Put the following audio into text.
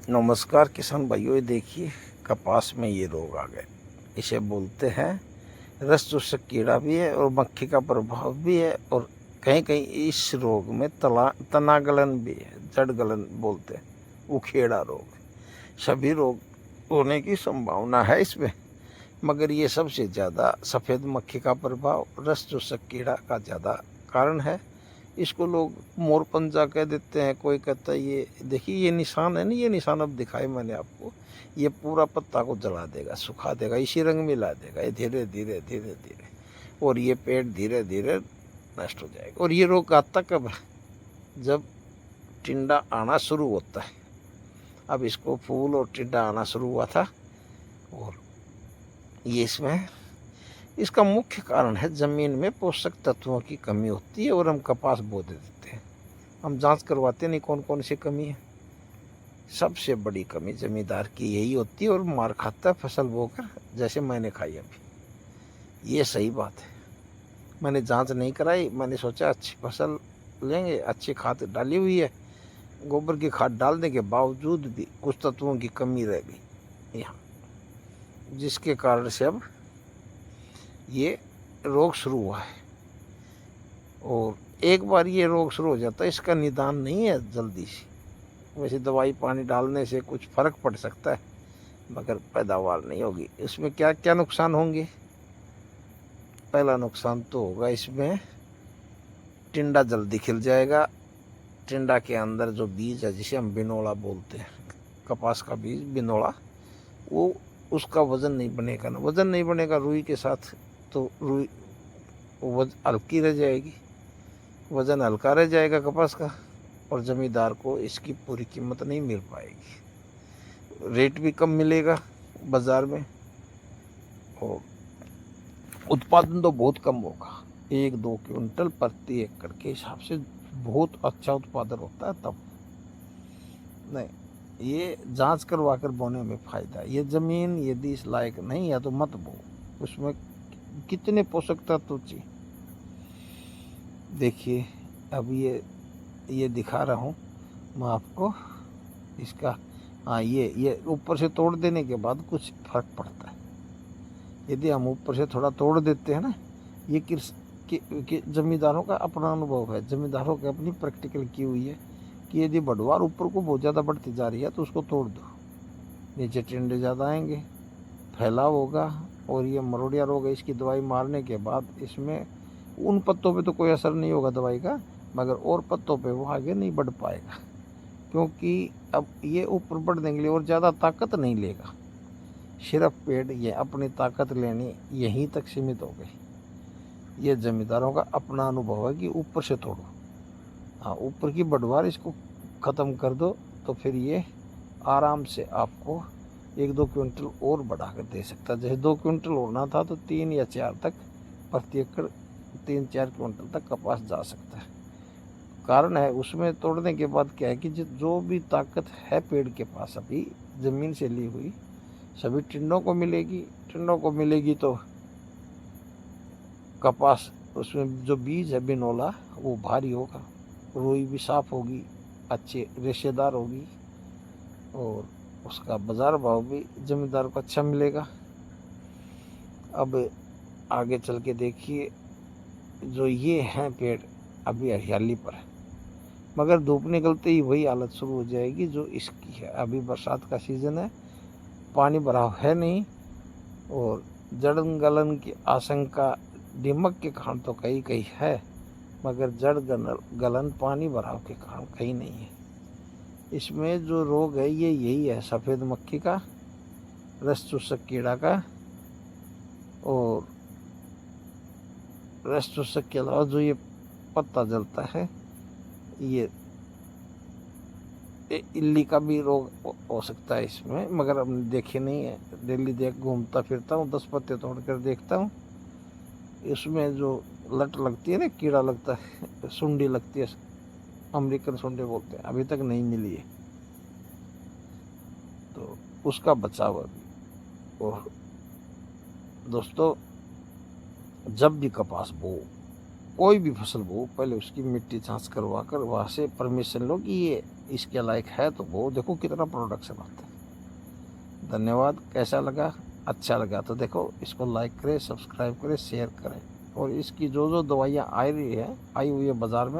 नमस्कार किसान भाइयों, ये देखिए कपास में ये रोग आ गए। इसे बोलते हैं रस चूसक कीड़ा भी है और मक्खी का प्रभाव भी है, और कहीं कहीं इस रोग में तना गलन भी है, जड़ गलन बोलते हैं, उखेड़ा रोग। सभी रोग होने की संभावना है इसमें, मगर ये सबसे ज़्यादा सफ़ेद मक्खी का प्रभाव, रस चूसक कीड़ा का ज़्यादा कारण है। इसको लोग मोरपंजा कह देते हैं, कोई कहता है ये देखिए ये निशान है ना, ये निशान अब दिखाए मैंने आपको, ये पूरा पत्ता को जला देगा, सुखा देगा, इसी रंग में ला देगा ये धीरे धीरे धीरे धीरे, और ये पेड़ धीरे धीरे नष्ट हो जाएगा। और ये रोग आता कब है? जब टिंडा आना शुरू होता है। अब इसको फूल और टिंडा आना शुरू हुआ था, और ये इसमें इसका मुख्य कारण है ज़मीन में पोषक तत्वों की कमी होती है, और हम कपास बो देते हैं। हम जांच करवाते नहीं कौन कौन सी कमी है। सबसे बड़ी कमी जमींदार की यही होती है, और मार खाता है फसल बोकर, जैसे मैंने खाई अभी। ये सही बात है, मैंने जांच नहीं कराई, मैंने सोचा अच्छी फसल लेंगे, अच्छी खाद डाली हुई है, गोबर की खाद डालने के बावजूद भी कुछ तत्वों की कमी रह गई यहाँ, जिसके कारण से अब ये रोग शुरू हुआ है। और एक बार ये रोग शुरू हो जाता है, इसका निदान नहीं है जल्दी से। वैसे दवाई पानी डालने से कुछ फर्क पड़ सकता है, मगर पैदावार नहीं होगी। इसमें क्या क्या नुकसान होंगे? पहला नुकसान तो होगा इसमें टिंडा जल्दी खिल जाएगा। टिंडा के अंदर जो बीज है, जिसे हम बिनोला बोलते हैं, कपास का बीज बिनोला, वो उसका वजन नहीं बनेगा ना, वजन नहीं बनेगा रुई के साथ, तो रुई हल्की रह जाएगी, वजन हल्का रह जाएगा कपास का, और ज़मींदार को इसकी पूरी कीमत नहीं मिल पाएगी, रेट भी कम मिलेगा बाज़ार में, और उत्पादन तो बहुत कम होगा। 1-2 क्विंटल प्रति एकड़ के हिसाब से बहुत अच्छा उत्पादन होता है तब। नहीं, ये जांच करवा कर बोने में फ़ायदा है। ये ज़मीन यदि इस लायक नहीं है तो मत बो। उसमें कितने पोषक तत्व चाहिए देखिए। अब ये दिखा रहा हूँ मैं आपको इसका। हाँ, ये ऊपर से तोड़ देने के बाद कुछ फर्क पड़ता है। यदि हम ऊपर से थोड़ा तोड़ देते हैं ना, ये जमींदारों का अपना अनुभव है, जमींदारों की अपनी प्रैक्टिकल की हुई है कि यदि बढ़वार ऊपर को बहुत ज़्यादा बढ़ती जा रही है तो उसको तोड़ दो, नीचे टिंडे ज़्यादा आएंगे, फैलाव होगा, और ये मरोड़िया रोग है, इसकी दवाई मारने के बाद इसमें उन पत्तों पे तो कोई असर नहीं होगा दवाई का, मगर और पत्तों पे वो आगे नहीं बढ़ पाएगा, क्योंकि अब ये ऊपर बढ़ने के लिए और ज़्यादा ताकत नहीं लेगा। सिर्फ पेड़ ये अपनी ताकत लेनी यहीं तक सीमित हो गई। ये जमींदारों का अपना अनुभव है कि ऊपर से तोड़ो। हाँ, ऊपर की बढ़वार इसको ख़त्म कर दो, तो फिर ये आराम से आपको 1-2 क्विंटल और बढ़ा कर दे सकता है। जैसे 2 क्विंटल होना था तो 3 या 4 तक प्रति एकड़, 3-4 क्विंटल तक कपास जा सकता है। कारण है उसमें तोड़ने के बाद क्या है कि जो भी ताकत है पेड़ के पास अभी ज़मीन से ली हुई, सभी टिंडों को मिलेगी। टिंडों को मिलेगी तो कपास, उसमें जो बीज है बिनोला, वो भारी होगा, रुई भी साफ होगी, अच्छे रेशेदार होगी, और उसका बाज़ार भाव भी ज़मींदार को अच्छा मिलेगा। अब आगे चल के देखिए, जो ये हैं पेड़ अभी हरियाली पर है, मगर धूप निकलते ही वही हालत शुरू हो जाएगी जो इसकी है। अभी बरसात का सीज़न है, पानी भराव है नहीं, और जड़ गलन की आशंका दीमक के कारण तो कहीं कहीं है, मगर जड़ गलन पानी भराव के कारण कहीं नहीं है। इसमें जो रोग है ये यही है, सफ़ेद मक्खी का, रस चूसक कीड़ा का, और रस चूसक के अलावा जो ये पत्ता जलता है, ये इल्ली का भी रोग हो सकता है इसमें, मगर हमने देखे नहीं है। डेली घूमता फिरता हूँ, 10 पत्ते तोड़ कर देखता हूँ, इसमें जो लट लगती है ना, कीड़ा लगता है, सुंडी लगती है, अमेरिकन सुंडी बोलते हैं, अभी तक नहीं मिली है, तो उसका बचाव अभी। और दोस्तों, जब भी कपास बो, कोई भी फसल बो, पहले उसकी मिट्टी जांच करवा कर वहाँ से परमिशन लो कि ये इसके लायक है तो वो देखो कितना प्रोडक्शन होता है। धन्यवाद। कैसा लगा? अच्छा लगा तो देखो इसको लाइक करें, सब्सक्राइब करें, शेयर करें। और इसकी जो जो दवाइयाँ आई हुई है बाज़ार में